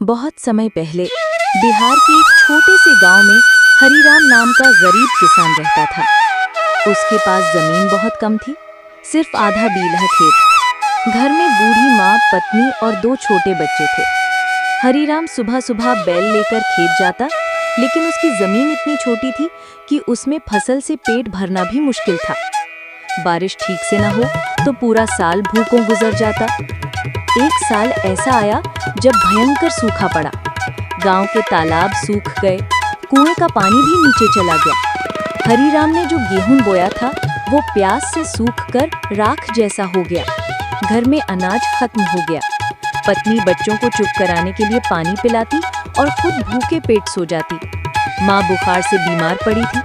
बहुत समय पहले बिहार के एक छोटे से गांव में हरीराम नाम का गरीब किसान रहता था। उसके पास जमीन बहुत कम थी, सिर्फ आधा बीघा खेत। घर में बूढ़ी माँ, पत्नी और 2 छोटे बच्चे थे। हरीराम सुबह सुबह बैल लेकर खेत जाता, लेकिन उसकी जमीन इतनी छोटी थी कि उसमें फसल से पेट भरना भी मुश्किल था। बारिश ठीक से न हो तो पूरा साल भूखों गुजर जाता। एक साल ऐसा आया जब भयंकर सूखा पड़ा। गांव के तालाब सूख गए, कुएं का पानी भी नीचे चला गया। हरीराम ने जो गेहूं बोया था वो प्यास से सूखकर राख जैसा हो गया। घर में अनाज खत्म हो गया। पत्नी बच्चों को चुप कराने के लिए पानी पिलाती और खुद भूखे पेट सो जाती। माँ बुखार से बीमार पड़ी थी।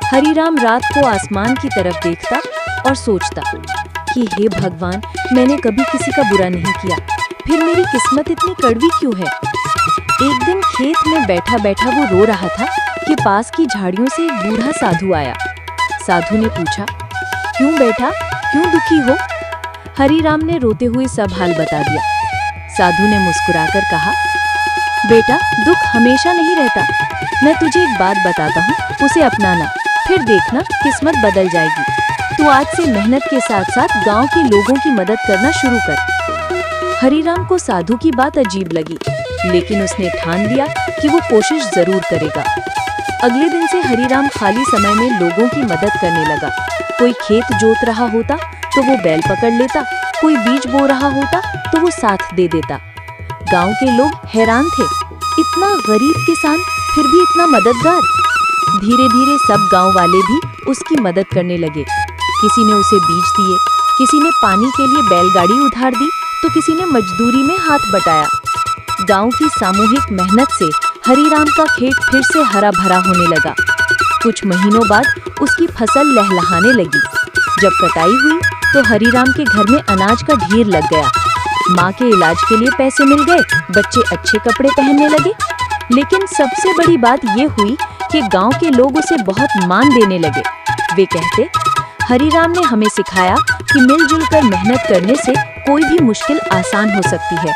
हरीराम रात को आसमान की तरफ देखता और सोचता कि हे भगवान, मैंने कभी किसी का बुरा नहीं किया, फिर मेरी किस्मत इतनी कड़वी क्यों है। एक दिन खेत में बैठा बैठा वो रो रहा था कि पास की झाड़ियों से एक बूढ़ा साधु आया। साधु ने पूछा, क्यों बेटा, क्यों दुखी हो? हरीराम ने रोते हुए सब हाल बता दिया। साधु ने मुस्कुराकर कहा, बेटा, दुख हमेशा नहीं रहता। मैं तुझे एक बात बताता हूँ, उसे अपनाना, फिर देखना किस्मत बदल जाएगी। तू आज से मेहनत के साथ साथ गांव के लोगों की मदद करना शुरू कर। हरीराम को साधु की बात अजीब लगी, लेकिन उसने ठान लिया कि वो कोशिश जरूर करेगा। अगले दिन से हरीराम खाली समय में लोगों की मदद करने लगा। कोई खेत जोत रहा होता तो वो बैल पकड़ लेता, कोई बीज बो रहा होता तो वो साथ दे देता। गांव के लोग हैरान थे, इतना गरीब किसान फिर भी इतना मददगार। धीरे धीरे सब गांव वाले भी उसकी मदद करने लगे। किसी ने उसे बीज दिए, किसी ने पानी के लिए बैलगाड़ी उधार दी, तो किसी ने मजदूरी में हाथ बटाया। गांव की सामूहिक मेहनत से हरीराम का खेत फिर से हरा भरा होने लगा। कुछ महीनों बाद उसकी फसल लहलहाने लगी। जब कटाई हुई तो हरीराम के घर में अनाज का ढेर लग गया। माँ के इलाज के लिए पैसे मिल गए, बच्चे अच्छे कपड़े पहनने लगे। लेकिन सबसे बड़ी बात ये हुई कि गांव के लोग उसे बहुत मान देने लगे। वे कहते, हरीराम ने हमें सिखाया कि मिलजुल कर मेहनत करने से कोई भी मुश्किल आसान हो सकती है।